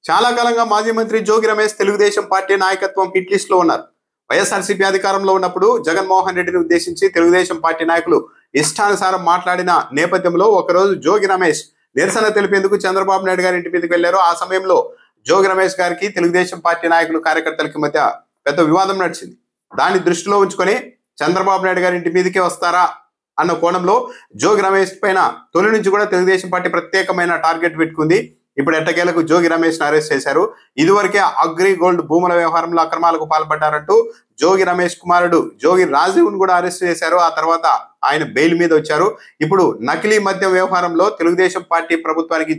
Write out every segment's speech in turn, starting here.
చాలా కాలంగా మాజీ మంత్రి జోగి రమేష్ తెలుగుదేశం పార్టీ నాయకత్వం హిట్ లిస్ట్ లో ఉన్నారు. వైఎస్ఆర్సీపీ అధికారంలో ఉన్నప్పుడు జగన్మోహన్ రెడ్డిని ఉద్దేశించి తెలుగుదేశం పార్టీ నాయకులు ఇష్టానుసారం మాట్లాడిన నేపథ్యంలో ఒకరోజు జోగి రమేష్ నిరసన తెలిపేందుకు చంద్రబాబు నాయుడు గారి ఇంటి మీదకి వెళ్లారు. ఆ సమయంలో జోగి రమేష్ గారికి తెలుగుదేశం పార్టీ నాయకులు కార్యకర్తలకి మధ్య పెద్ద వివాదం నడిచింది. దాన్ని దృష్టిలో ఉంచుకొని చంద్రబాబు నాయుడు గారి ఇంటి మీదకే వస్తారా అన్న కోణంలో జోగి రమేష్ పైన తొలి నుంచి కూడా తెలుగుదేశం పార్టీ ప్రత్యేకమైన టార్గెట్ పెట్టుకుంది. ఇప్పుడు ఎట్టకేలకు జోగి రమేష్ ను అరెస్ట్ చేశారు. ఇదివరకే అగ్రి గోల్డ్ భూముల వ్యవహారంలో అక్రమాలకు పాల్పడ్డారంటూ జోగి రమేష్ కుమారుడు జోగి రాజీవ్ ను కూడా అరెస్ట్ చేశారు. ఆ తర్వాత ఆయన బెయిల్ మీద వచ్చారు. ఇప్పుడు నకిలీ మద్యం వ్యవహారంలో తెలుగుదేశం పార్టీ ప్రభుత్వానికి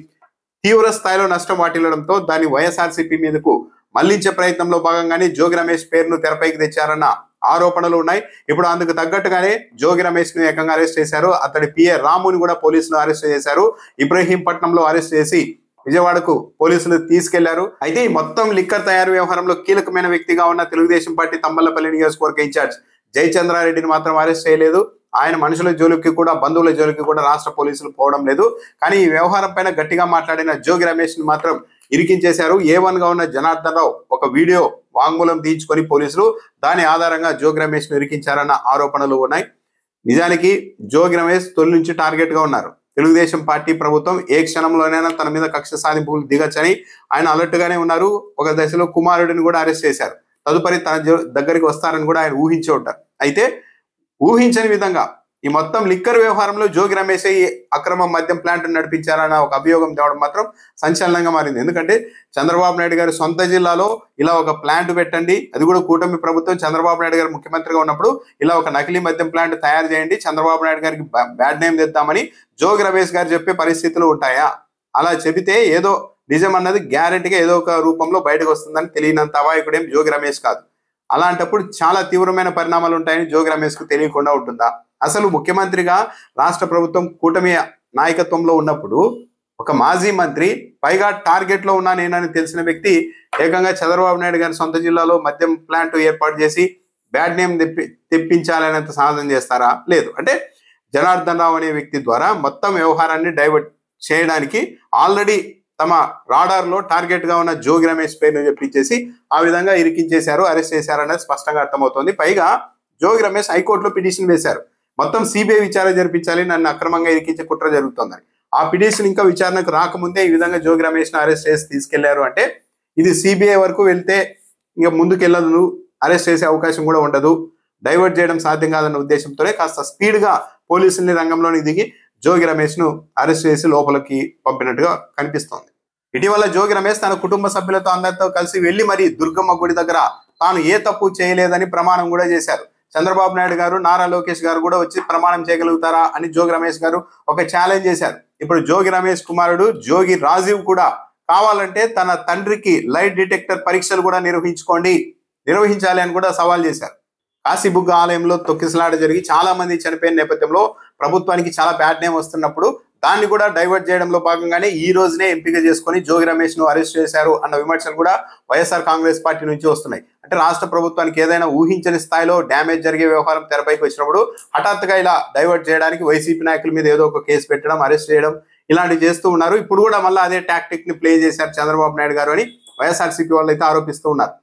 తీవ్ర స్థాయిలో నష్టం వాటిల్లడంతో దాన్ని వైఎస్ఆర్సీపీ మీదకు మళ్లించే ప్రయత్నంలో భాగంగానే జోగి రమేష్ పేరును తెరపైకి తెచ్చారన్న ఆరోపణలు ఉన్నాయి. ఇప్పుడు అందుకు తగ్గట్టుగానే జోగి రమేష్ ను ఏకంగా అరెస్ట్ చేశారు. అతడి పిఏ రాముని కూడా పోలీసులు అరెస్ట్ చేశారు. ఇబ్రహీంపట్నంలో అరెస్ట్ చేసి విజయవాడకు పోలీసులు తీసుకెళ్లారు. అయితే ఈ మొత్తం లిక్కర్ తయారు వ్యవహారంలో కీలకమైన వ్యక్తిగా ఉన్న తెలుగుదేశం పార్టీ తంబలపల్లి నియోజకవర్గ ఇన్ఛార్జ్ జయచంద్రారెడ్డిని మాత్రం అరెస్ట్ చేయలేదు. ఆయన మనుషుల జోలికి కూడా బంధువుల జోలికి కూడా రాష్ట్ర పోలీసులు పోవడం లేదు. కానీ ఈ వ్యవహారం పైన గట్టిగా మాట్లాడిన జోగి రమేష్ ని మాత్రం ఇరికించేశారు. A1 గా ఉన్న జనార్దన్ రావు ఒక వీడియో వాంగ్మూలం తీయించుకొని పోలీసులు దాని ఆధారంగా జోగి రమేష్ ను ఇరికించారన్న ఆరోపణలు ఉన్నాయి. నిజానికి జోగి రమేష్ తొలి నుంచి టార్గెట్ గా ఉన్నారు. తెలుగుదేశం పార్టీ ప్రభుత్వం ఏ క్షణంలోనైనా తన మీద కక్ష సాధింపులు దిగచ్చని ఆయన అలర్ట్ గానే ఉన్నారు. ఒక దశలో కుమారుడిని కూడా అరెస్ట్ చేశారు. తదుపరి తన దగ్గరికి వస్తారని కూడా ఆయన ఊహించి ఉంటారు. అయితే ఊహించని విధంగా ఈ మొత్తం లిక్కర్ వ్యవహారంలో జోగి రమేష్ ఈ అక్రమ మద్యం ప్లాంట్ నడిపించారన్న ఒక అభియోగం తేవడం మాత్రం సంచలనంగా మారింది. ఎందుకంటే చంద్రబాబు నాయుడు గారి సొంత జిల్లాలో ఇలా ఒక ప్లాంట్ పెట్టండి, అది కూడా కూటమి ప్రభుత్వం చంద్రబాబు నాయుడు గారు ముఖ్యమంత్రిగా ఉన్నప్పుడు ఇలా ఒక నకిలీ మద్యం ప్లాంట్ తయారు చేయండి, చంద్రబాబు నాయుడు గారికి బ్యాడ్ నేమ్ తెద్దామని జోగి రమేష్ గారు చెప్పే పరిస్థితులు ఉంటాయా? అలా చెబితే ఏదో నిజం అన్నది గ్యారెంటీగా ఏదో ఒక రూపంలో బయటకు వస్తుందని తెలియనంత అమాయకుడేం జోగి రమేష్ కాదు. అలాంటప్పుడు చాలా తీవ్రమైన పరిణామాలు ఉంటాయని జోగి రమేష్ కు తెలియకుండా ఉంటుందా? అసలు ముఖ్యమంత్రిగా రాష్ట్ర ప్రభుత్వం కూటమి నాయకత్వంలో ఉన్నప్పుడు ఒక మాజీ మంత్రి, పైగా టార్గెట్ లో ఉన్నా నేనని తెలిసిన వ్యక్తి ఏకంగా చంద్రబాబు నాయుడు గారి సొంత జిల్లాలో మద్యం ప్లాంట్ ఏర్పాటు చేసి బ్యాడ్ నేమ్ తెప్పించాలనేంత సాధన చేస్తారా? లేదు. అంటే జనార్దన్ రావు అనే వ్యక్తి ద్వారా మొత్తం వ్యవహారాన్ని డైవర్ట్ చేయడానికి ఆల్రెడీ తమ రాడార్ లో టార్గెట్ గా ఉన్న జోగి రమేష్ పేరును చెప్పించేసి ఆ విధంగా ఇరికించేశారు, అరెస్ట్ చేశారనేది స్పష్టంగా అర్థమవుతోంది. పైగా జోగి రమేష్ హైకోర్టులో పిటిషన్ వేశారు. మొత్తం సిబిఐ విచారణ జరిపించాలి, నన్ను అక్రమంగా ఇరికించే కుట్ర జరుగుతోందని. ఆ పిటిషన్ ఇంకా విచారణకు రాకముందే ఈ విధంగా జోగి రమేష్ ను అరెస్ట్ చేసి తీసుకెళ్లారు అంటే ఇది సిబిఐ వరకు వెళ్తే ఇంకా ముందుకెళ్ళదు, అరెస్ట్ చేసే అవకాశం కూడా ఉండదు, డైవర్ట్ చేయడం సాధ్యం కాదన్న ఉద్దేశంతోనే కాస్త స్పీడ్ గా పోలీసుల్ని రంగంలోని దిగి జోగి రమేష్ ను అరెస్ట్ చేసి లోపలికి పంపినట్టుగా కనిపిస్తోంది. ఇటీవల జోగి రమేష్ తన కుటుంబ సభ్యులతో అందరితో కలిసి వెళ్లి మరి దుర్గమ్మ గుడి దగ్గర తాను ఏ తప్పు చేయలేదని ప్రమాణం కూడా చేశారు. చంద్రబాబు నాయుడు గారు, నారా లోకేష్ గారు కూడా వచ్చి ప్రమాణం చేయగలుగుతారా అని జోగి రమేష్ గారు ఒక ఛాలెంజ్ చేశారు. ఇప్పుడు జోగి రమేష్ కుమారుడు జోగి రాజీవ్ కూడా కావాలంటే తన తండ్రికి లైట్ డిటెక్టర్ పరీక్షలు కూడా నిర్వహించాలి అని కూడా సవాల్ చేశారు. కాశీబుగ్గ ఆలయంలో తొక్కిసలాట జరిగి చాలా మంది చనిపోయిన నేపథ్యంలో ప్రభుత్వానికి చాలా బ్యాడ్ నేమ్ వస్తున్నప్పుడు దాన్ని కూడా డైవర్ట్ చేయడంలో భాగంగానే ఈ రోజునే ఎంపిక చేసుకొని జోగి రమేష్ ను అరెస్ట్ చేశారు అన్న విమర్శలు కూడా వైఎస్ఆర్ కాంగ్రెస్ పార్టీ నుంచి వస్తున్నాయి. అంటే రాష్ట్ర ప్రభుత్వానికి ఏదైనా ఊహించని స్థాయిలో డ్యామేజ్ జరిగే వ్యవహారం తెరపైకి వచ్చినప్పుడు హఠాత్తుగా ఇలా డైవర్ట్ చేయడానికి వైసీపీ నాయకుల మీద ఏదో ఒక కేసు పెట్టడం, అరెస్ట్ చేయడం ఇలాంటివి చేస్తూ ఉన్నారు. ఇప్పుడు కూడా మళ్ళీ అదే టాక్టిక్ ని ప్లే చేశారు చంద్రబాబు నాయుడు గారు అని వైఎస్ఆర్సీపీ వాళ్ళు అయితే ఆరోపిస్తూ ఉన్నారు.